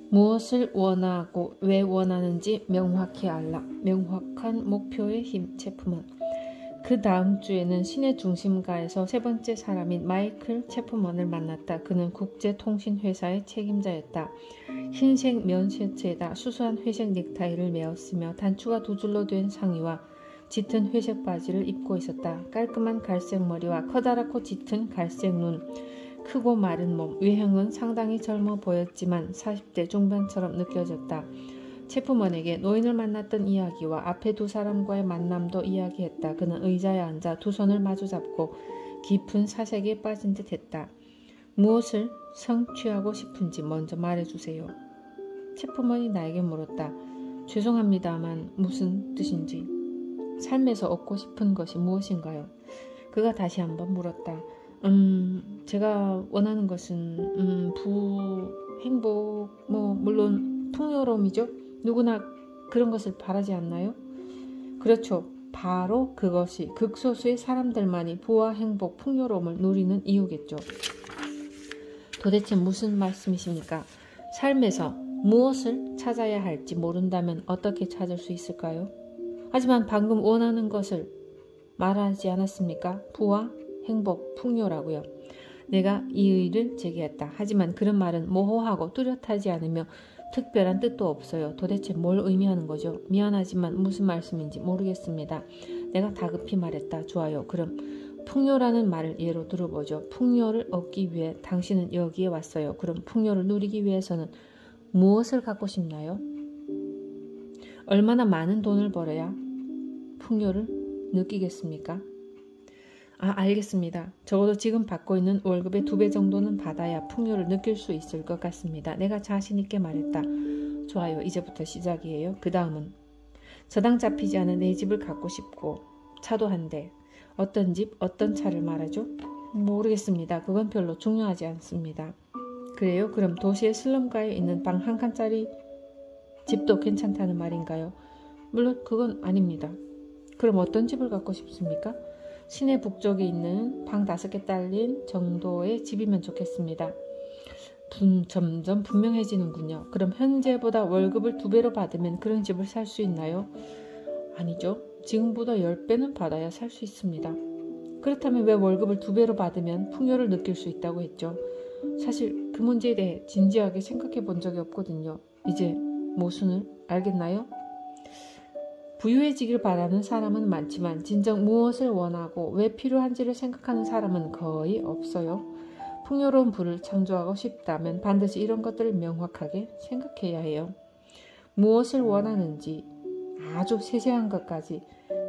무엇을 원하고 왜 원하는지 명확히 알라. 명확한 목표의 힘. 체프먼. 그 다음 주에는 시내 중심가에서 세 번째 사람인 마이클 체프먼을 만났다. 그는 국제통신회사의 책임자였다. 흰색 면 셔츠에다 수수한 회색 넥타이를 메었으며 단추가 두 줄로 된 상의와 짙은 회색 바지를 입고 있었다. 깔끔한 갈색 머리와 커다랗고 짙은 갈색 눈, 크고 마른 몸, 외형은 상당히 젊어 보였지만 40대 중반처럼 느껴졌다. 체프먼에게 노인을 만났던 이야기와 앞에 두 사람과의 만남도 이야기했다. 그는 의자에 앉아 두 손을 마주잡고 깊은 사색에 빠진 듯 했다. 무엇을 성취하고 싶은지 먼저 말해주세요. 체프먼이 나에게 물었다. 죄송합니다만 무슨 뜻인지. 삶에서 얻고 싶은 것이 무엇인가요? 그가 다시 한번 물었다. 제가 원하는 것은 행복, 물론 풍요로움이죠. 누구나 그런 것을 바라지 않나요? 그렇죠. 바로 그것이 극소수의 사람들만이 부와 행복, 풍요로움을 누리는 이유겠죠. 도대체 무슨 말씀이십니까? 삶에서 무엇을 찾아야 할지 모른다면 어떻게 찾을 수 있을까요? 하지만 방금 원하는 것을 말하지 않았습니까? 부와 행복, 풍요라고요. 내가 이의를 제기했다. 하지만 그런 말은 모호하고 뚜렷하지 않으며 특별한 뜻도 없어요. 도대체 뭘 의미하는 거죠? 미안하지만 무슨 말씀인지 모르겠습니다. 내가 다급히 말했다. 좋아요. 그럼 풍요라는 말을 예로 들어보죠. 풍요를 얻기 위해 당신은 여기에 왔어요. 그럼 풍요를 누리기 위해서는 무엇을 갖고 싶나요? 얼마나 많은 돈을 벌어야 풍요를 느끼겠습니까? 알겠습니다. 적어도 지금 받고 있는 월급의 2배 정도는 받아야 풍요를 느낄 수 있을 것 같습니다. 내가 자신 있게 말했다. 좋아요. 이제부터 시작이에요. 그 다음은 저당 잡히지 않은 내 집을 갖고 싶고 차도 한 대. 어떤 집, 어떤 차를 말하죠? 모르겠습니다. 그건 별로 중요하지 않습니다. 그래요? 그럼 도시의 슬럼가에 있는 방 한 칸짜리 집도 괜찮다는 말인가요? 물론 그건 아닙니다. 그럼 어떤 집을 갖고 싶습니까? 시내 북쪽에 있는 방 5개 딸린 정도의 집이면 좋겠습니다. 점점 분명해지는군요. 그럼 현재보다 월급을 2배로 받으면 그런 집을 살 수 있나요? 아니죠. 지금보다 10배는 받아야 살 수 있습니다. 그렇다면 왜 월급을 2배로 받으면 풍요를 느낄 수 있다고 했죠? 사실 그 문제에 대해 진지하게 생각해 본 적이 없거든요. 이제 모순을 알겠나요? 부유해지길 바라는 사람은 많지만 진정 무엇을 원하고 왜 필요한지를 생각하는 사람은 거의 없어요. 풍요로운 부를 창조하고 싶다면 반드시 이런 것들을 명확하게 생각해야 해요. 무엇을 원하는지 아주 세세한 것까지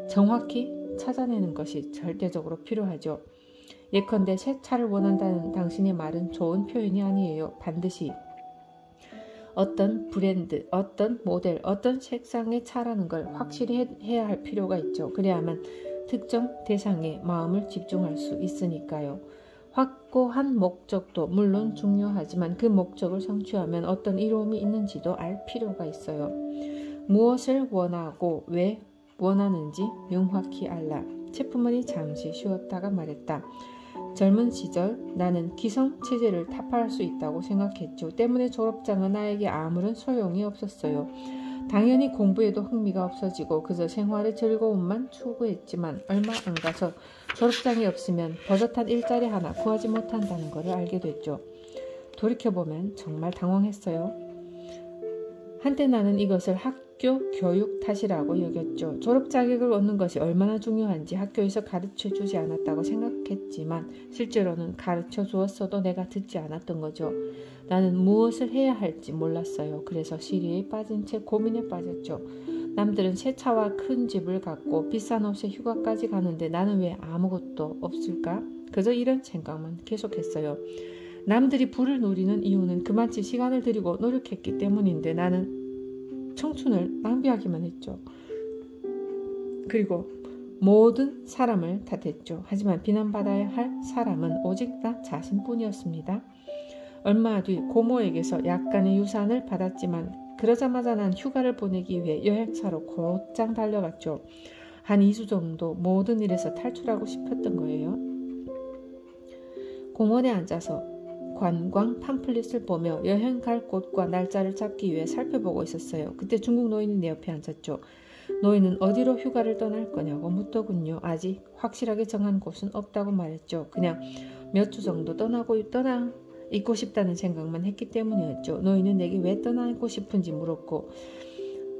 정확히 찾아내는 것이 절대적으로 필요하죠. 예컨대 새 차를 원한다는 당신의 말은 좋은 표현이 아니에요. 반드시 어떤 브랜드, 어떤 모델, 어떤 색상의 차라는 걸 확실히 해야 할 필요가 있죠. 그래야만 특정 대상에 마음을 집중할 수 있으니까요. 확고한 목적도 물론 중요하지만 그 목적을 성취하면 어떤 이로움이 있는지도 알 필요가 있어요. 무엇을 원하고 왜 원하는지 명확히 알라. 체프먼이 잠시 쉬었다가 말했다. 젊은 시절 나는 기성체제를 타파할 수 있다고 생각했죠. 때문에 졸업장은 나에게 아무런 소용이 없었어요. 당연히 공부에도 흥미가 없어지고 그저 생활의 즐거움만 추구했지만 얼마 안 가서 졸업장이 없으면 버젓한 일자리 하나 구하지 못한다는 것을 알게 됐죠. 돌이켜보면 정말 당황했어요. 한때 나는 이것을 학교 교육 탓이라고 여겼죠. 졸업 자격을 얻는 것이 얼마나 중요한지 학교에서 가르쳐주지 않았다고 생각했지만 실제로는 가르쳐 주었어도 내가 듣지 않았던 거죠. 나는 무엇을 해야 할지 몰랐어요. 그래서 시리에 빠진 채 고민에 빠졌죠. 남들은 새 차와 큰 집을 갖고 비싼 옷에 휴가까지 가는데 나는 왜 아무것도 없을까? 그저 이런 생각만 계속했어요. 남들이 부를 누리는 이유는 그만치 시간을 들이고 노력했기 때문인데 나는 청춘을 낭비하기만 했죠. 그리고 모든 사람을 탓했죠. 하지만 비난받아야 할 사람은 오직 나 자신뿐이었습니다. 얼마 뒤 고모에게서 약간의 유산을 받았지만 그러자마자 난 휴가를 보내기 위해 여행사로 곧장 달려갔죠. 한 2주 정도 모든 일에서 탈출하고 싶었던 거예요. 공원에 앉아서 관광 팜플릿을 보며 여행 갈 곳과 날짜를 잡기 위해 살펴보고 있었어요. 그때 중국 노인이 내 옆에 앉았죠. 노인은 어디로 휴가를 떠날 거냐고 묻더군요. 아직 확실하게 정한 곳은 없다고 말했죠. 그냥 몇 주 정도 있고 싶다는 생각만 했기 때문이었죠. 노인은 내게 왜 떠나고 싶은지 물었고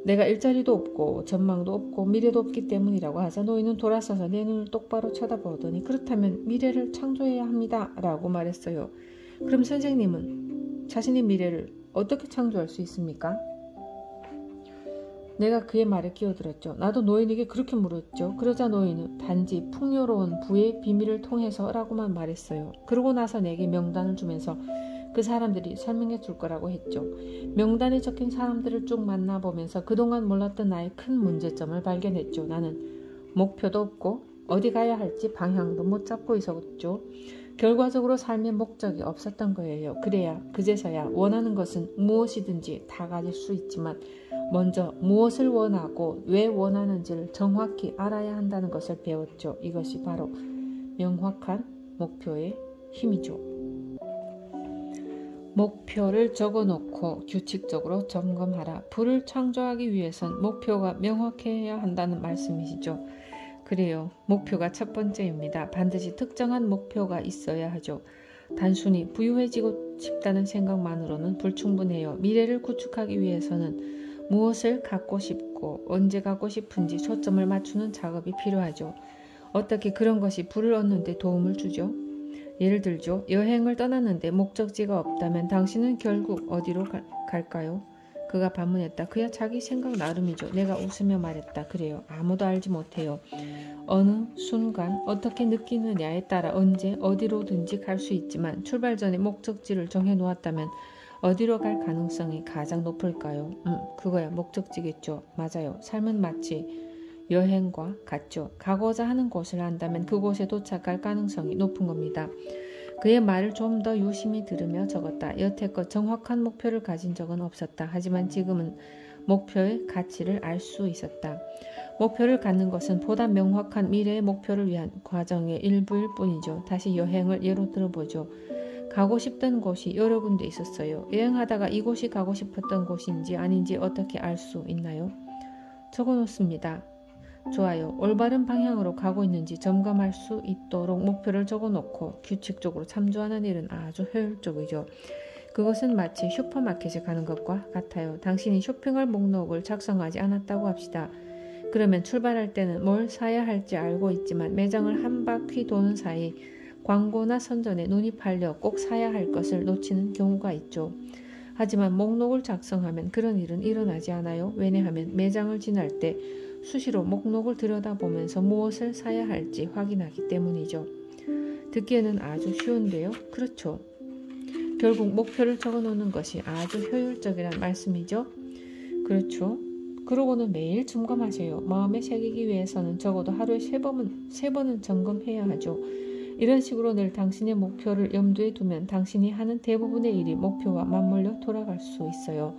내가 일자리도 없고 전망도 없고 미래도 없기 때문이라고 하자 노인은 돌아서서 내 눈을 똑바로 쳐다보더니 그렇다면 미래를 창조해야 합니다 라고 말했어요. 그럼 선생님은 자신의 미래를 어떻게 창조할 수 있습니까? 내가 그의 말에 끼어들었죠. 나도 노인에게 그렇게 물었죠. 그러자 노인은 단지 풍요로운 부의 비밀을 통해서 라고만 말했어요. 그러고 나서 내게 명단을 주면서 그 사람들이 설명해 줄 거라고 했죠. 명단에 적힌 사람들을 쭉 만나보면서 그동안 몰랐던 나의 큰 문제점을 발견했죠. 나는 목표도 없고 어디 가야 할지 방향도 못 잡고 있었죠. 결과적으로 삶의 목적이 없었던 거예요. 그제서야 원하는 것은 무엇이든지 다 가질 수 있지만 먼저 무엇을 원하고 왜 원하는지를 정확히 알아야 한다는 것을 배웠죠. 이것이 바로 명확한 목표의 힘이죠. 목표를 적어놓고 규칙적으로 점검하라. 부를 창조하기 위해선 목표가 명확해야 한다는 말씀이시죠. 그래요. 목표가 첫 번째입니다. 반드시 특정한 목표가 있어야 하죠. 단순히 부유해지고 싶다는 생각만으로는 불충분해요. 미래를 구축하기 위해서는 무엇을 갖고 싶고 언제 갖고 싶은지 초점을 맞추는 작업이 필요하죠. 어떻게 그런 것이 부를 얻는 데 도움을 주죠? 예를 들죠. 여행을 떠났는데 목적지가 없다면 당신은 결국 어디로 갈까요? 그가 반문했다. 그야 자기 생각 나름이죠. 내가 웃으며 말했다. 그래요. 아무도 알지 못해요. 어느 순간 어떻게 느끼느냐에 따라 언제 어디로든지 갈 수 있지만 출발 전에 목적지를 정해놓았다면 어디로 갈 가능성이 가장 높을까요? 그거야 목적지겠죠. 맞아요. 삶은 마치 여행과 같죠. 가고자 하는 곳을 안다면 그곳에 도착할 가능성이 높은 겁니다. 그의 말을 좀 더 유심히 들으며 적었다. 여태껏 정확한 목표를 가진 적은 없었다. 하지만 지금은 목표의 가치를 알 수 있었다. 목표를 갖는 것은 보다 명확한 미래의 목표를 위한 과정의 일부일 뿐이죠. 다시 여행을 예로 들어보죠. 가고 싶던 곳이 여러 군데 있었어요. 여행하다가 이곳이 가고 싶었던 곳인지 아닌지 어떻게 알 수 있나요? 적어놓습니다. 좋아요. 올바른 방향으로 가고 있는지 점검할 수 있도록 목표를 적어놓고 규칙적으로 참조하는 일은 아주 효율적이죠. 그것은 마치 슈퍼마켓에 가는 것과 같아요. 당신이 쇼핑할 목록을 작성하지 않았다고 합시다. 그러면 출발할 때는 뭘 사야 할지 알고 있지만 매장을 한 바퀴 도는 사이 광고나 선전에 눈이 팔려 꼭 사야 할 것을 놓치는 경우가 있죠. 하지만 목록을 작성하면 그런 일은 일어나지 않아요. 왜냐하면 매장을 지날 때 수시로 목록을 들여다보면서 무엇을 사야 할지 확인하기 때문이죠. 듣기에는 아주 쉬운데요. 그렇죠. 결국 목표를 적어놓는 것이 아주 효율적이란 말씀이죠. 그렇죠. 그러고는 매일 점검하세요. 마음에 새기기 위해서는 적어도 하루에 3번은 점검해야 하죠. 이런 식으로 늘 당신의 목표를 염두에 두면 당신이 하는 대부분의 일이 목표와 맞물려 돌아갈 수 있어요.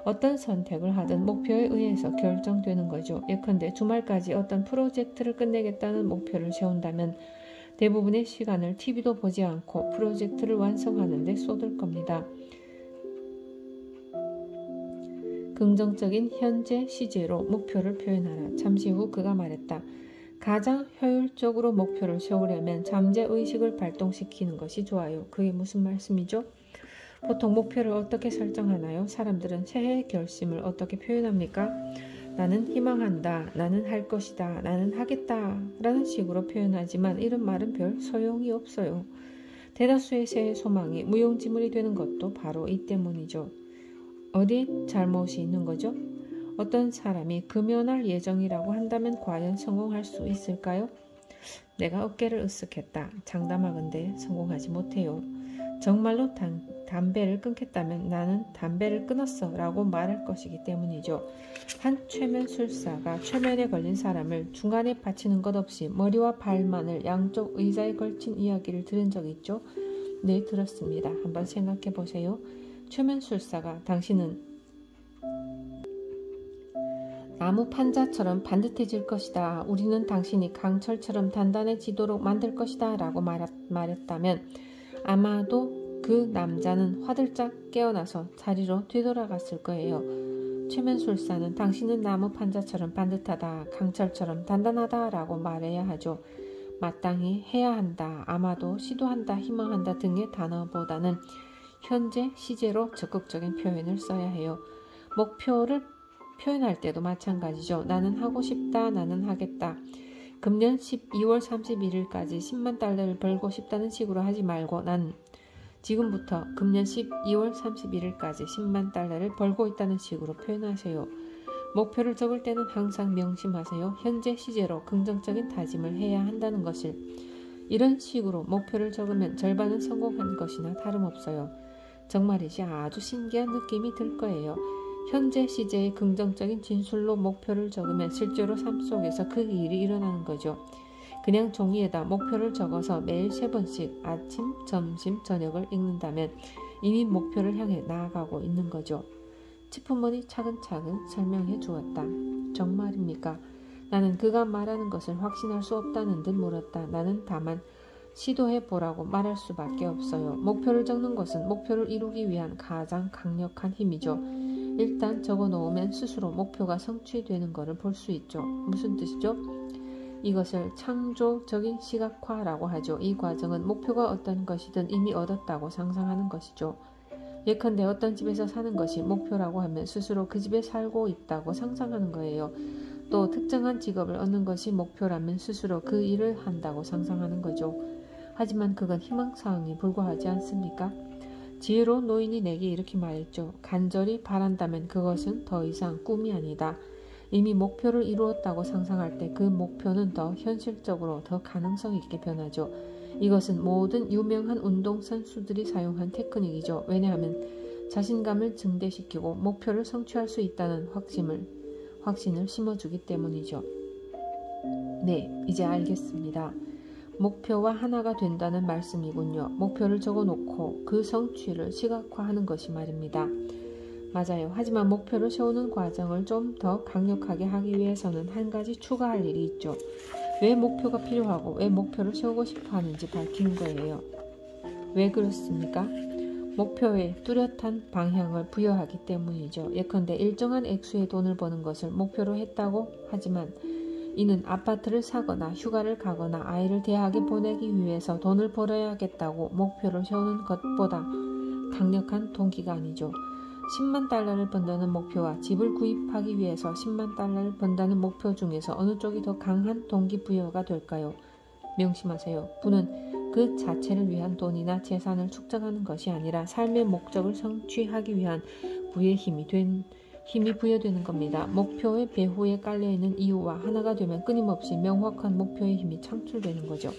어떤 선택을 하든 목표에 의해서 결정되는 거죠. 예컨대 주말까지 어떤 프로젝트를 끝내겠다는 목표를 세운다면 대부분의 시간을 TV도 보지 않고 프로젝트를 완성하는 데 쏟을 겁니다. 긍정적인 현재 시제로 목표를 표현하라. 잠시 후 그가 말했다. 가장 효율적으로 목표를 세우려면 잠재의식을 발동시키는 것이 좋아요. 그게 무슨 말씀이죠? 보통 목표를 어떻게 설정하나요? 사람들은 새해 결심을 어떻게 표현합니까? 나는 희망한다, 나는 할 것이다, 나는 하겠다 라는 식으로 표현하지만 이런 말은 별 소용이 없어요. 대다수의 새해 소망이 무용지물이 되는 것도 바로 이 때문이죠. 어디 잘못이 있는 거죠? 어떤 사람이 금연할 예정이라고 한다면 과연 성공할 수 있을까요? 내가 어깨를 으쓱했다. 장담하건대 성공하지 못해요. 정말로 담배를 끊겠다면 나는 담배를 끊었어 라고 말할 것이기 때문이죠. 한 최면술사가 최면에 걸린 사람을 중간에 받치는 것 없이 머리와 발만을 양쪽 의자에 걸친 이야기를 들은 적이 있죠? 네, 들었습니다. 한번 생각해 보세요. 최면술사가 당신은 나무 판자처럼 반듯해질 것이다. 우리는 당신이 강철처럼 단단해지도록 만들 것이다 라고 말했다면 아마도 그 남자는 화들짝 깨어나서 자리로 뒤돌아갔을 거예요. 최면술사는 당신은 나무 판자처럼 반듯하다, 강철처럼 단단하다 라고 말해야 하죠. 마땅히 해야 한다, 아마도 시도한다, 희망한다 등의 단어보다는 현재 시제로 적극적인 표현을 써야 해요. 목표를 표현할 때도 마찬가지죠. 나는 하고 싶다, 나는 하겠다. 금년 12월 31일까지 10만 달러를 벌고 싶다는 식으로 하지 말고 난 지금부터 금년 12월 31일까지 10만 달러를 벌고 있다는 식으로 표현하세요. 목표를 적을 때는 항상 명심하세요. 현재 시제로 긍정적인 다짐을 해야 한다는 것을. 이런 식으로 목표를 적으면 절반은 성공한 것이나 다름없어요. 정말이지 아주 신기한 느낌이 들 거예요. 현재 시제의 긍정적인 진술로 목표를 적으면 실제로 삶 속에서 그 일이 일어나는 거죠. 그냥 종이에다 목표를 적어서 매일 3번씩 아침, 점심, 저녁을 읽는다면 이미 목표를 향해 나아가고 있는 거죠. 치프먼이 차근차근 설명해 주었다. 정말입니까? 나는 그가 말하는 것을 확신할 수 없다는 듯 물었다. 나는 다만 시도해보라고 말할 수밖에 없어요. 목표를 적는 것은 목표를 이루기 위한 가장 강력한 힘이죠. 일단 적어놓으면 스스로 목표가 성취되는 것을 볼 수 있죠. 무슨 뜻이죠? 이것을 창조적인 시각화라고 하죠. 이 과정은 목표가 어떤 것이든 이미 얻었다고 상상하는 것이죠. 예컨대 어떤 집에서 사는 것이 목표라고 하면 스스로 그 집에 살고 있다고 상상하는 거예요. 또 특정한 직업을 얻는 것이 목표라면 스스로 그 일을 한다고 상상하는 거죠. 하지만 그건 희망사항에 불과하지 않습니까? 지혜로운 노인이 내게 이렇게 말했죠. 간절히 바란다면 그것은 더 이상 꿈이 아니다. 이미 목표를 이루었다고 상상할 때 그 목표는 더 현실적으로 더 가능성 있게 변하죠. 이것은 모든 유명한 운동선수들이 사용한 테크닉이죠. 왜냐하면 자신감을 증대시키고 목표를 성취할 수 있다는 확신을 심어주기 때문이죠. 네, 이제 알겠습니다. 목표와 하나가 된다는 말씀이군요. 목표를 적어놓고 그 성취를 시각화하는 것이 말입니다. 맞아요. 하지만 목표를 세우는 과정을 좀 더 강력하게 하기 위해서는 한 가지 추가할 일이 있죠. 왜 목표가 필요하고 왜 목표를 세우고 싶어 하는지 밝히는 거예요. 왜 그렇습니까? 목표에 뚜렷한 방향을 부여하기 때문이죠. 예컨대 일정한 액수의 돈을 버는 것을 목표로 했다고 하지만 이는 아파트를 사거나 휴가를 가거나 아이를 대학에 보내기 위해서 돈을 벌어야겠다고 목표를 세우는 것보다 강력한 동기가 아니죠. 10만 달러를 번다는 목표와 집을 구입하기 위해서 10만 달러를 번다는 목표 중에서 어느 쪽이 더 강한 동기부여가 될까요? 명심하세요. 부는 그 자체를 위한 돈이나 재산을 축적하는 것이 아니라 삶의 목적을 성취하기 위한 부의 힘이 부여되는 겁니다. 목표의 배후에 깔려있는 이유와 하나가 되면 끊임없이 명확한 목표의 힘이 창출되는 거죠.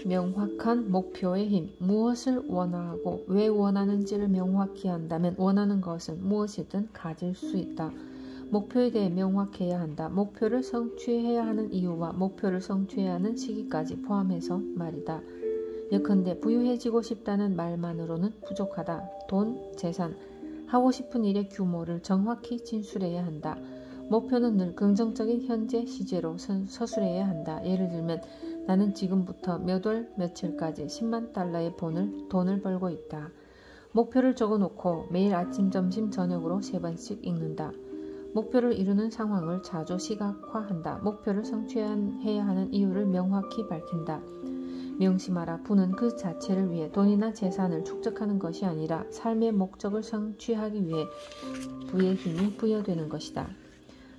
명확한 목표의 힘, 무엇을 원하고 왜 원하는지를 명확히 한다면 원하는 것은 무엇이든 가질 수 있다. 목표에 대해 명확해야 한다. 목표를 성취해야 하는 이유와 목표를 성취해야 하는 시기까지 포함해서 말이다. 예컨대 부유해지고 싶다는 말만으로는 부족하다. 돈, 재산, 하고 싶은 일의 규모를 정확히 진술해야 한다. 목표는 늘 긍정적인 현재 시제로 서술해야 한다. 예를 들면 나는 지금부터 몇 월 며칠까지 10만 달러의 돈을 벌고 있다. 목표를 적어놓고 매일 아침, 점심, 저녁으로 3번씩 읽는다. 목표를 이루는 상황을 자주 시각화한다. 목표를 성취해야 하는 이유를 명확히 밝힌다. 명심하라. 부는 그 자체를 위해 돈이나 재산을 축적하는 것이 아니라 삶의 목적을 성취하기 위해 부의 힘이 부여되는 것이다.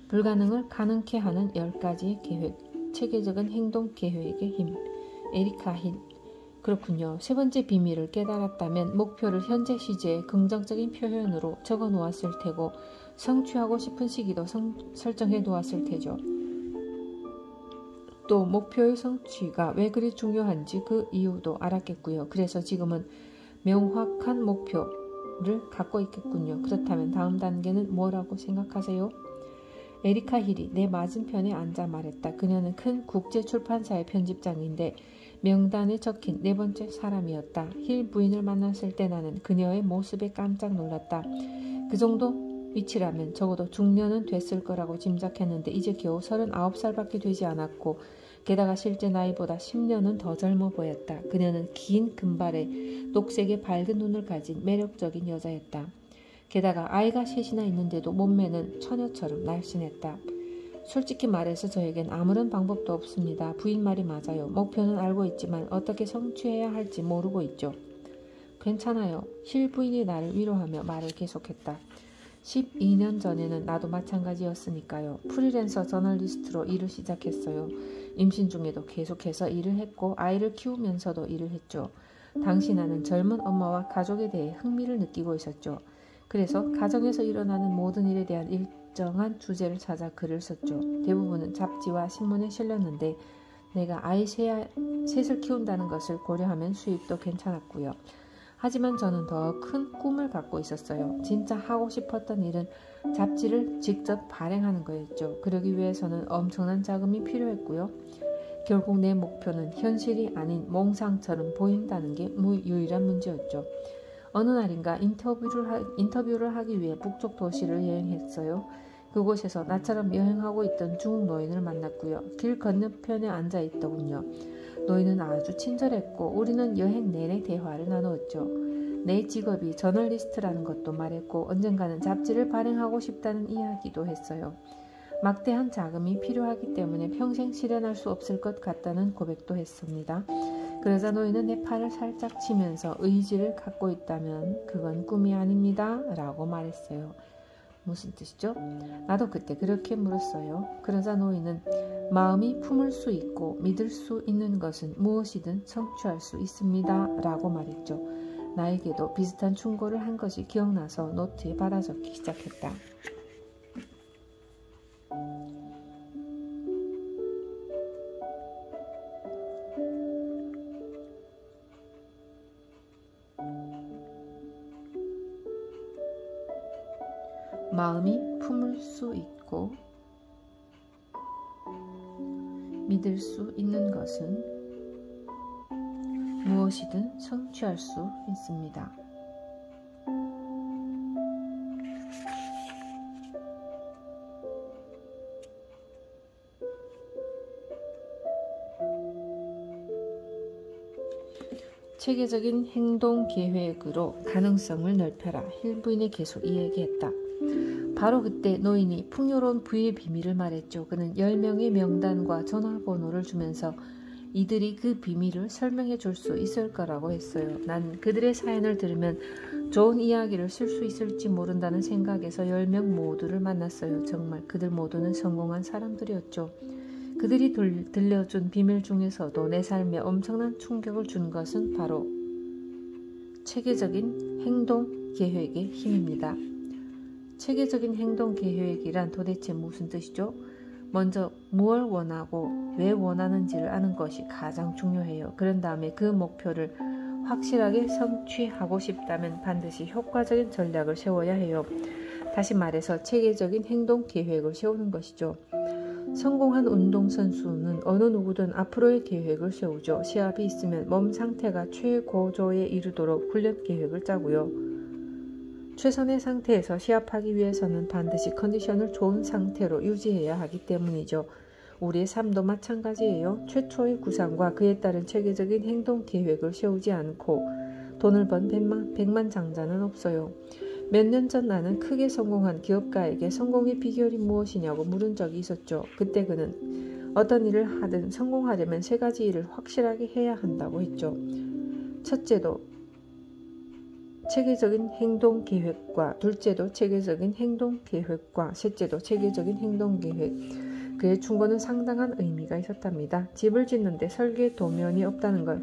불가능을 가능케 하는 10가지의 계획. 체계적인 행동 계획의 힘. 에리카 힐. 그렇군요. 3번째 비밀을 깨달았다면 목표를 현재 시제의 긍정적인 표현으로 적어 놓았을 테고 성취하고 싶은 시기도 설정해 놓았을 테죠. 또 목표의 성취가 왜 그리 중요한지 그 이유도 알았겠고요. 그래서 지금은 명확한 목표를 갖고 있겠군요. 그렇다면 다음 단계는 뭐라고 생각하세요? 에리카 힐이 내 맞은편에 앉아 말했다. 그녀는 큰 국제출판사의 편집장인데 명단에 적힌 4번째 사람이었다. 힐 부인을 만났을 때 나는 그녀의 모습에 깜짝 놀랐다. 그 정도 위치라면 적어도 중년은 됐을 거라고 짐작했는데 이제 겨우 39살밖에 되지 않았고 게다가 실제 나이보다 10년은 더 젊어 보였다. 그녀는 긴 금발에 녹색의 밝은 눈을 가진 매력적인 여자였다. 게다가 아이가 셋이나 있는데도 몸매는 처녀처럼 날씬했다. 솔직히 말해서 저에겐 아무런 방법도 없습니다. 부인 말이 맞아요. 목표는 알고 있지만 어떻게 성취해야 할지 모르고 있죠. 괜찮아요. 힐 부인이 나를 위로하며 말을 계속했다. 12년 전에는 나도 마찬가지였으니까요. 프리랜서 저널리스트로 일을 시작했어요. 임신 중에도 계속해서 일을 했고 아이를 키우면서도 일을 했죠. 당시 나는 젊은 엄마와 가족에 대해 흥미를 느끼고 있었죠. 그래서 가정에서 일어나는 모든 일에 대한 일정한 주제를 찾아 글을 썼죠. 대부분은 잡지와 신문에 실렸는데 내가 아이 셋을 키운다는 것을 고려하면 수입도 괜찮았고요. 하지만 저는 더 큰 꿈을 갖고 있었어요. 진짜 하고 싶었던 일은 잡지를 직접 발행하는 거였죠. 그러기 위해서는 엄청난 자금이 필요했고요. 결국 내 목표는 현실이 아닌 몽상처럼 보인다는 게 유일한 문제였죠. 어느 날인가 인터뷰를 하기 위해 북쪽 도시를 여행했어요. 그곳에서 나처럼 여행하고 있던 중국 노인을 만났고요. 길 건너편에 앉아 있더군요. 노인은 아주 친절했고 우리는 여행 내내 대화를 나누었죠. 내 직업이 저널리스트라는 것도 말했고 언젠가는 잡지를 발행하고 싶다는 이야기도 했어요. 막대한 자금이 필요하기 때문에 평생 실현할 수 없을 것 같다는 고백도 했습니다. 그러자 노인은 내 팔을 살짝 치면서 의지를 갖고 있다면 그건 꿈이 아닙니다 라고 말했어요. 무슨 뜻이죠? 나도 그때 그렇게 물었어요. 그러자 노인은 마음이 품을 수 있고 믿을 수 있는 것은 무엇이든 성취할 수 있습니다 라고 말했죠. 나에게도 비슷한 충고를 한 것이 기억나서 노트에 받아 적기 시작했다. 마음이 품을 수 있고 믿을 수 있는 것은 무엇이든 성취할 수 있습니다. 체계적인 행동 계획으로 가능성을 넓혀라. 힐 부인이 계속 이야기했다. 바로 그때 노인이 풍요로운 부의 비밀을 말했죠. 그는 10명의 명단과 전화번호를 주면서 이들이 그 비밀을 설명해 줄 수 있을 거라고 했어요. 난 그들의 사연을 들으면 좋은 이야기를 쓸 수 있을지 모른다는 생각에서 10명 모두를 만났어요. 정말 그들 모두는 성공한 사람들이었죠. 그들이 들려준 비밀 중에서도 내 삶에 엄청난 충격을 준 것은 바로 체계적인 행동 계획의 힘입니다. 체계적인 행동 계획이란 도대체 무슨 뜻이죠? 먼저 무엇을 원하고 왜 원하는지를 아는 것이 가장 중요해요. 그런 다음에 그 목표를 확실하게 성취하고 싶다면 반드시 효과적인 전략을 세워야 해요. 다시 말해서 체계적인 행동 계획을 세우는 것이죠. 성공한 운동선수는 어느 누구든 앞으로의 계획을 세우죠. 시합이 있으면 몸 상태가 최고조에 이르도록 훈련 계획을 짜고요. 최선의 상태에서 시합하기 위해서는 반드시 컨디션을 좋은 상태로 유지해야 하기 때문이죠. 우리의 삶도 마찬가지예요. 최초의 구상과 그에 따른 체계적인 행동 계획을 세우지 않고 돈을 번 백만장자는 없어요. 몇 년 전 나는 크게 성공한 기업가에게 성공의 비결이 무엇이냐고 물은 적이 있었죠. 그때 그는 어떤 일을 하든 성공하려면 3가지 일을 확실하게 해야 한다고 했죠. 첫째도 체계적인 행동 계획과 둘째도 체계적인 행동 계획과 셋째도 체계적인 행동 계획. 그의 충고는 상당한 의미가 있었답니다. 집을 짓는데 설계 도면이 없다는 걸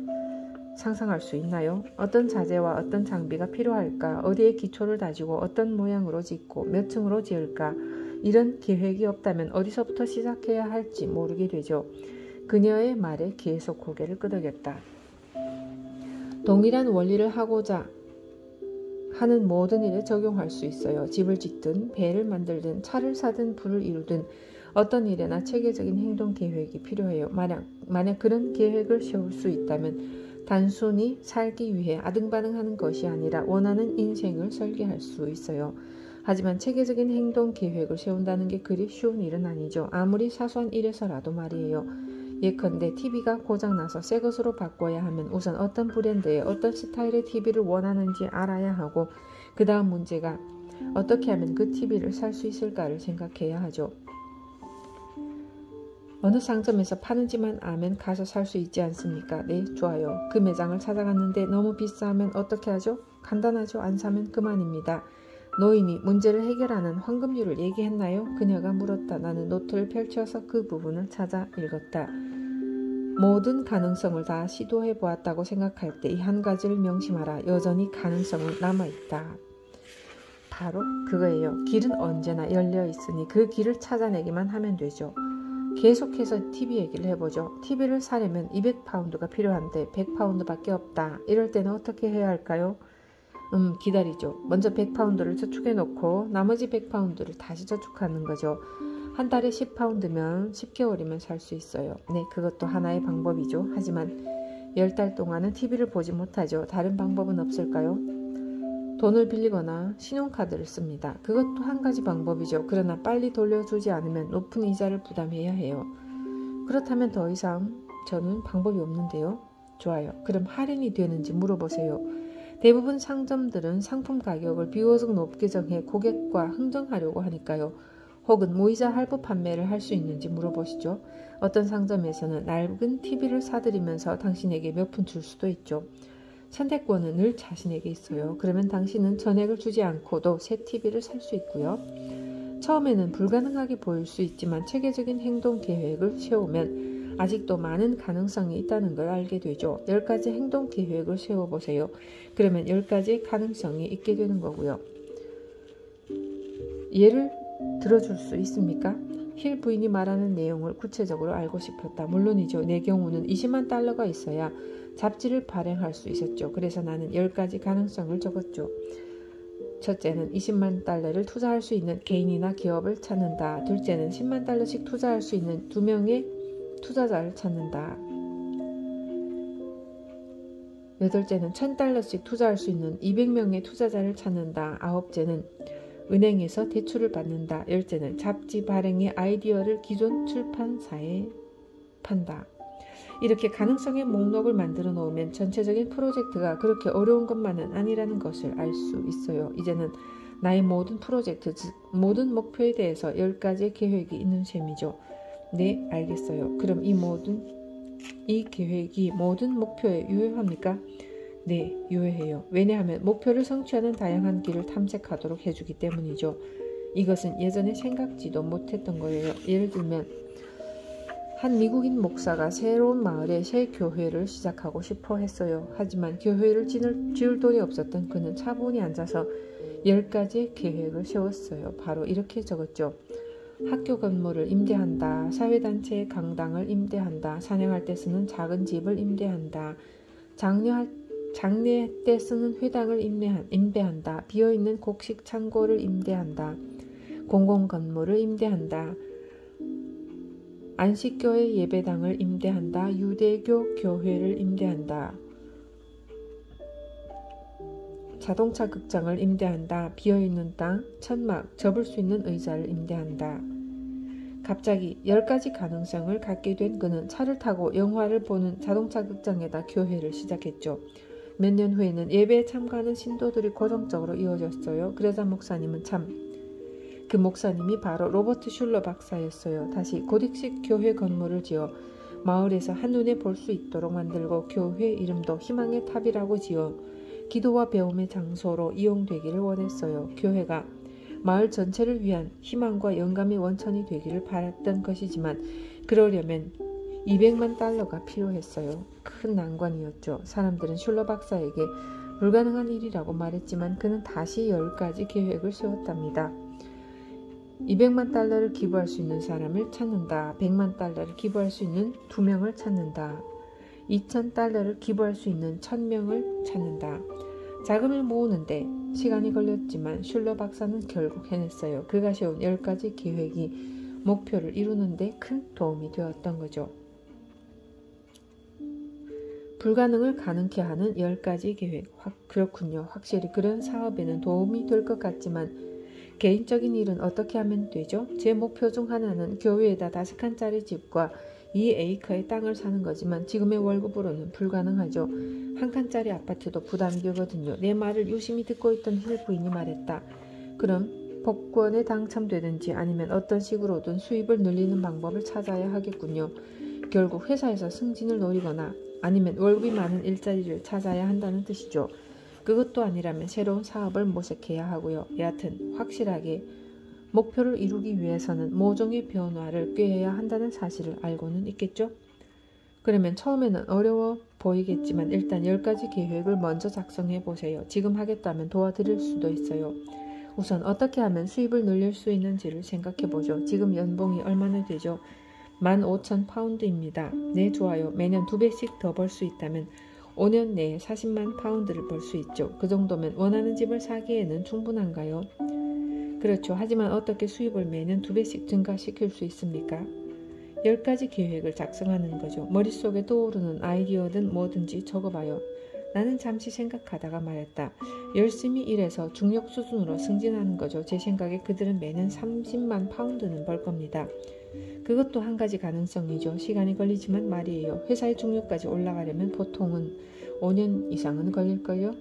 상상할 수 있나요? 어떤 자재와 어떤 장비가 필요할까? 어디에 기초를 다지고 어떤 모양으로 짓고 몇 층으로 지을까? 이런 계획이 없다면 어디서부터 시작해야 할지 모르게 되죠. 그녀의 말에 계속 고개를 끄덕였다. 동일한 원리를 하고자 하는 모든 일에 적용할 수 있어요. 집을 짓든 배를 만들든 차를 사든 부를 이루든 어떤 일에나 체계적인 행동 계획이 필요해요. 만약 그런 계획을 세울 수 있다면 단순히 살기 위해 아등바등하는 것이 아니라 원하는 인생을 설계할 수 있어요. 하지만 체계적인 행동 계획을 세운다는 게 그리 쉬운 일은 아니죠. 아무리 사소한 일에서라도 말이에요. 예컨대 TV가 고장나서 새 것으로 바꿔야 하면 우선 어떤 브랜드의 어떤 스타일의 TV를 원하는지 알아야 하고 그 다음 문제가 어떻게 하면 그 TV를 살 수 있을까를 생각해야 하죠. 어느 상점에서 파는지만 알면 가서 살 수 있지 않습니까? 네, 좋아요. 그 매장을 찾아갔는데 너무 비싸면 어떻게 하죠? 간단하죠. 안 사면 그만입니다. 노인이 문제를 해결하는 황금률을 얘기했나요? 그녀가 물었다. 나는 노트를 펼쳐서 그 부분을 찾아 읽었다. 모든 가능성을 다 시도해 보았다고 생각할 때 이 한 가지를 명심하라. 여전히 가능성은 남아있다. 바로 그거예요. 길은 언제나 열려 있으니 그 길을 찾아내기만 하면 되죠. 계속해서 TV 얘기를 해보죠. TV를 사려면 200파운드가 필요한데 100파운드밖에 없다. 이럴 때는 어떻게 해야 할까요? 기다리죠. 먼저 100파운드를 저축해 놓고 나머지 100파운드를 다시 저축하는 거죠. 한 달에 10파운드면 10개월이면 살 수 있어요. 네, 그것도 하나의 방법이죠. 하지만 10달 동안은 TV를 보지 못하죠. 다른 방법은 없을까요? 돈을 빌리거나 신용카드를 씁니다. 그것도 한 가지 방법이죠. 그러나 빨리 돌려주지 않으면 높은 이자를 부담해야 해요. 그렇다면 더 이상 저는 방법이 없는데요. 좋아요. 그럼 할인이 되는지 물어보세요. 대부분 상점들은 상품 가격을 비교적 높게 정해 고객과 흥정하려고 하니까요. 혹은 무이자 할부 판매를 할 수 있는지 물어보시죠. 어떤 상점에서는 낡은 TV를 사드리면서 당신에게 몇 푼 줄 수도 있죠. 선택권은 늘 자신에게 있어요. 그러면 당신은 전액을 주지 않고도 새 TV를 살 수 있고요. 처음에는 불가능하게 보일 수 있지만 체계적인 행동 계획을 세우면 아직도 많은 가능성이 있다는 걸 알게 되죠. 10가지 행동 계획을 세워보세요. 그러면 10가지 가능성이 있게 되는 거고요. 예를 들어줄 수 있습니까? 힐 부인이 말하는 내용을 구체적으로 알고 싶었다. 물론이죠. 내 경우는 20만 달러가 있어야 잡지를 발행할 수 있었죠. 그래서 나는 10가지 가능성을 적었죠. 첫째는 20만 달러를 투자할 수 있는 개인이나 기업을 찾는다. 둘째는 10만 달러씩 투자할 수 있는 2명의 투자자를 찾는다. 여덟째는 1000달러씩 투자할 수 있는 200명의 투자자를 찾는다. 아홉째는 은행에서 대출을 받는다. 열째는 잡지 발행의 아이디어를 기존 출판사에 판다. 이렇게 가능성의 목록을 만들어 놓으면 전체적인 프로젝트가 그렇게 어려운 것만은 아니라는 것을 알 수 있어요. 이제는 나의 모든 프로젝트, 즉 모든 목표에 대해서 10가지의 계획이 있는 셈이죠. 네, 알겠어요. 그럼 이 계획이 모든 목표에 유효합니까? 네, 유효해요. 왜냐하면 목표를 성취하는 다양한 길을 탐색하도록 해주기 때문이죠. 이것은 예전에 생각지도 못했던 거예요. 예를 들면 한 미국인 목사가 새로운 마을에 새 교회를 시작하고 싶어 했어요. 하지만 교회를 지을 돈이 없었던 그는 차분히 앉아서 10가지의 계획을 세웠어요. 바로 이렇게 적었죠. 학교 건물을 임대한다. 사회단체의 강당을 임대한다. 사냥할 때 쓰는 작은 집을 임대한다. 장례 때 쓰는 회당을 임대한다. 비어있는 곡식 창고를 임대한다. 공공건물을 임대한다. 안식교회 예배당을 임대한다. 유대교 교회를 임대한다. 자동차 극장을 임대한다. 비어있는 땅, 천막, 접을 수 있는 의자를 임대한다. 갑자기 10가지 가능성을 갖게 된 그는 차를 타고 영화를 보는 자동차 극장에다 교회를 시작했죠. 몇 년 후에는 예배에 참가하는 신도들이 고정적으로 이어졌어요. 그러자 목사님은 그 목사님이 바로 로버트 슐러 박사였어요. 다시 고딕식 교회 건물을 지어 마을에서 한눈에 볼 수 있도록 만들고 교회 이름도 희망의 탑이라고 지어 기도와 배움의 장소로 이용되기를 원했어요. 교회가 마을 전체를 위한 희망과 영감의 원천이 되기를 바랐던 것이지만 그러려면 200만 달러가 필요했어요. 큰 난관이었죠. 사람들은 슐러 박사에게 불가능한 일이라고 말했지만 그는 다시 10가지 계획을 세웠답니다. 200만 달러를 기부할 수 있는 사람을 찾는다. 100만 달러를 기부할 수 있는 2명을 찾는다. 2000달러를 기부할 수 있는 1000명을 찾는다. 자금을 모으는데 시간이 걸렸지만 슐러 박사는 결국 해냈어요. 그가 세운 10가지 계획이 목표를 이루는데 큰 도움이 되었던 거죠. 불가능을 가능케 하는 10가지 계획. 그렇군요. 확실히 그런 사업에는 도움이 될 것 같지만 개인적인 일은 어떻게 하면 되죠? 제 목표 중 하나는 교외에다 5칸짜리 집과 2에이커의 땅을 사는 거지만 지금의 월급으로는 불가능하죠. 1칸짜리 아파트도 부담이 되거든요. 내 말을 유심히 듣고 있던 힐 부인이 말했다. 그럼 복권에 당첨되든지 아니면 어떤 식으로든 수입을 늘리는 방법을 찾아야 하겠군요. 결국 회사에서 승진을 노리거나 아니면 월급이 많은 일자리를 찾아야 한다는 뜻이죠. 그것도 아니라면 새로운 사업을 모색해야 하고요. 여하튼 확실하게 목표를 이루기 위해서는 모종의 변화를 꾀해야 한다는 사실을 알고는 있겠죠. 그러면 처음에는 어려워 보이겠지만 일단 10가지 계획을 먼저 작성해 보세요. 지금 하겠다면 도와드릴 수도 있어요. 우선 어떻게 하면 수입을 늘릴 수 있는지를 생각해 보죠. 지금 연봉이 얼마나 되죠? 15,000파운드입니다. 네, 좋아요. 매년 2배씩 더 벌 수 있다면 5년 내에 40만 파운드를 벌 수 있죠. 그 정도면 원하는 집을 사기에는 충분한가요? 그렇죠. 하지만 어떻게 수입을 매년 2배씩 증가시킬 수 있습니까? 10가지 계획을 작성하는 거죠. 머릿속에 떠오르는 아이디어든 뭐든지 적어봐요. 나는 잠시 생각하다가 말했다. 열심히 일해서 중력 수준으로 승진하는 거죠. 제 생각에 그들은 매년 30만 파운드는 벌 겁니다. 그것도 한 가지 가능성이죠. 시간이 걸리지만 말이에요. 회사의 중력까지 올라가려면 보통은 5년 이상은 걸릴걸요?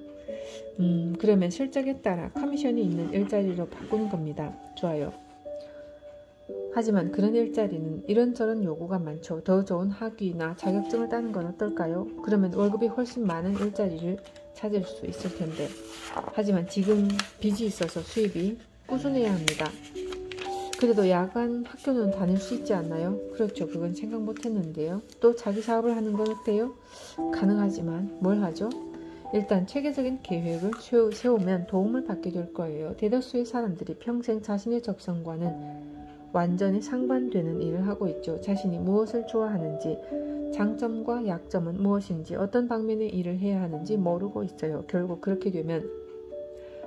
그러면 실적에 따라 커미션이 있는 일자리로 바꾸는 겁니다. 좋아요. 하지만 그런 일자리는 이런저런 요구가 많죠. 더 좋은 학위나 자격증을 따는 건 어떨까요? 그러면 월급이 훨씬 많은 일자리를 찾을 수 있을 텐데. 하지만 지금 빚이 있어서 수입이 꾸준해야 합니다. 그래도 야간 학교는 다닐 수 있지 않나요? 그렇죠. 그건 생각 못했는데요. 또 자기 사업을 하는 건 어때요? 가능하지만 뭘 하죠? 일단 체계적인 계획을 세우면 도움을 받게 될 거예요. 대다수의 사람들이 평생 자신의 적성과는 완전히 상반되는 일을 하고 있죠. 자신이 무엇을 좋아하는지, 장점과 약점은 무엇인지, 어떤 방면의 일을 해야 하는지 모르고 있어요. 결국 그렇게 되면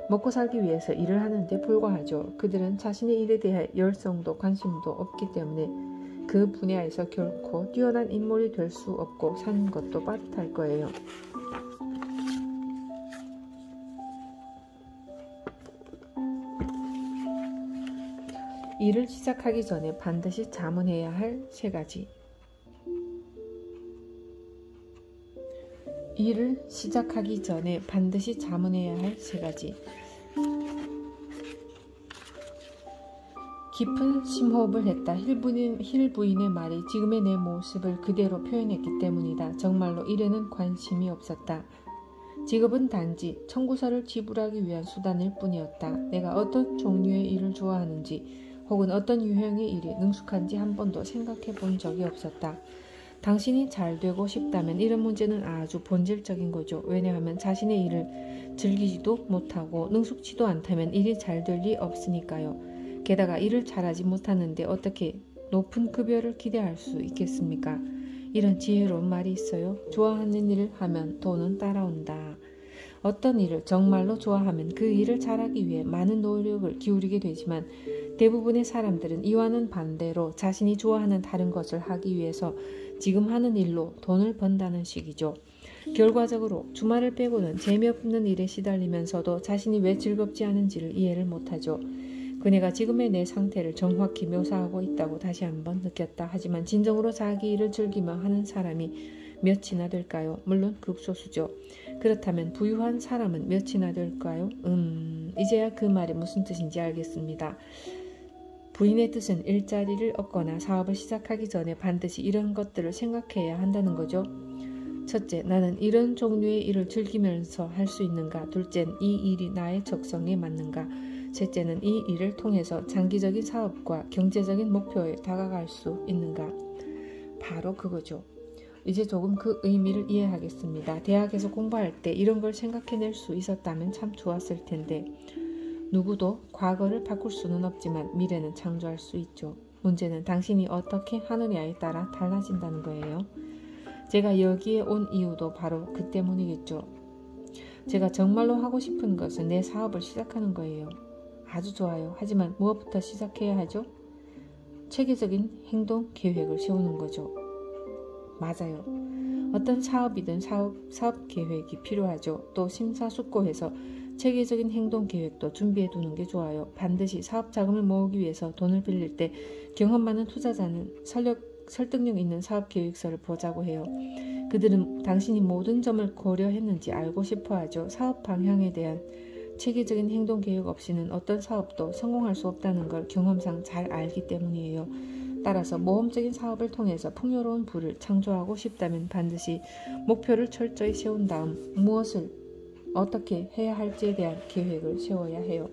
먹고 살기 위해서 일을 하는데 불과하죠. 그들은 자신의 일에 대해 열성도 관심도 없기 때문에 그 분야에서 결코 뛰어난 인물이 될 수 없고 사는 것도 빠듯할 거예요. 일을 시작하기 전에 반드시 자문해야 할 3가지. 일을 시작하기 전에 반드시 자문해야 할 3가지. 깊은 심호흡을 했다. 힐 부인의 말이 지금의 내 모습을 그대로 표현했기 때문이다. 정말로 일에는 관심이 없었다. 직업은 단지 청구서를 지불하기 위한 수단일 뿐이었다. 내가 어떤 종류의 일을 좋아하는지 혹은 어떤 유형의 일이 능숙한지 한 번도 생각해 본 적이 없었다. 당신이 잘 되고 싶다면 이런 문제는 아주 본질적인 거죠. 왜냐하면 자신의 일을 즐기지도 못하고 능숙치도 않다면 일이 잘 될 리 없으니까요. 게다가 일을 잘하지 못하는데 어떻게 높은 급여를 기대할 수 있겠습니까? 이런 지혜로운 말이 있어요. 좋아하는 일을 하면 돈은 따라온다. 어떤 일을 정말로 좋아하면 그 일을 잘하기 위해 많은 노력을 기울이게 되지만 대부분의 사람들은 이와는 반대로 자신이 좋아하는 다른 것을 하기 위해서 지금 하는 일로 돈을 번다는 식이죠. 결과적으로 주말을 빼고는 재미없는 일에 시달리면서도 자신이 왜 즐겁지 않은지를 이해를 못하죠. 그네가 지금의 내 상태를 정확히 묘사하고 있다고 다시 한번 느꼈다. 하지만 진정으로 자기 일을 즐기며 하는 사람이 몇이나 될까요? 물론 극소수죠. 그렇다면 부유한 사람은 몇이나 될까요? 이제야 그 말이 무슨 뜻인지 알겠습니다. 부인의 뜻은 일자리를 얻거나 사업을 시작하기 전에 반드시 이런 것들을 생각해야 한다는 거죠. 첫째, 나는 이런 종류의 일을 즐기면서 할 수 있는가? 둘째는 이 일이 나의 적성에 맞는가? 셋째는 이 일을 통해서 장기적인 사업과 경제적인 목표에 다가갈 수 있는가? 바로 그거죠. 이제 조금 그 의미를 이해하겠습니다. 대학에서 공부할 때 이런 걸 생각해낼 수 있었다면 참 좋았을 텐데 누구도 과거를 바꿀 수는 없지만 미래는 창조할 수 있죠. 문제는 당신이 어떻게 하느냐에 따라 달라진다는 거예요. 제가 여기에 온 이유도 바로 그 때문이겠죠. 제가 정말로 하고 싶은 것은 내 사업을 시작하는 거예요. 아주 좋아요. 하지만 무엇부터 시작해야 하죠? 체계적인 행동 계획을 세우는 거죠. 맞아요. 어떤 사업이든 사업 계획이 필요하죠. 또 심사숙고해서 체계적인 행동 계획도 준비해 두는 게 좋아요. 반드시 사업 자금을 모으기 위해서 돈을 빌릴 때 경험 많은 투자자는 설득력 있는 사업 계획서를 보자고 해요. 그들은 당신이 모든 점을 고려했는지 알고 싶어 하죠. 사업 방향에 대한 체계적인 행동 계획 없이는 어떤 사업도 성공할 수 없다는 걸 경험상 잘 알기 때문이에요. 따라서 모험적인 사업을 통해서 풍요로운 부를 창조하고 싶다면 반드시 목표를 철저히 세운 다음 무엇을 어떻게 해야 할지에 대한 계획을 세워야 해요.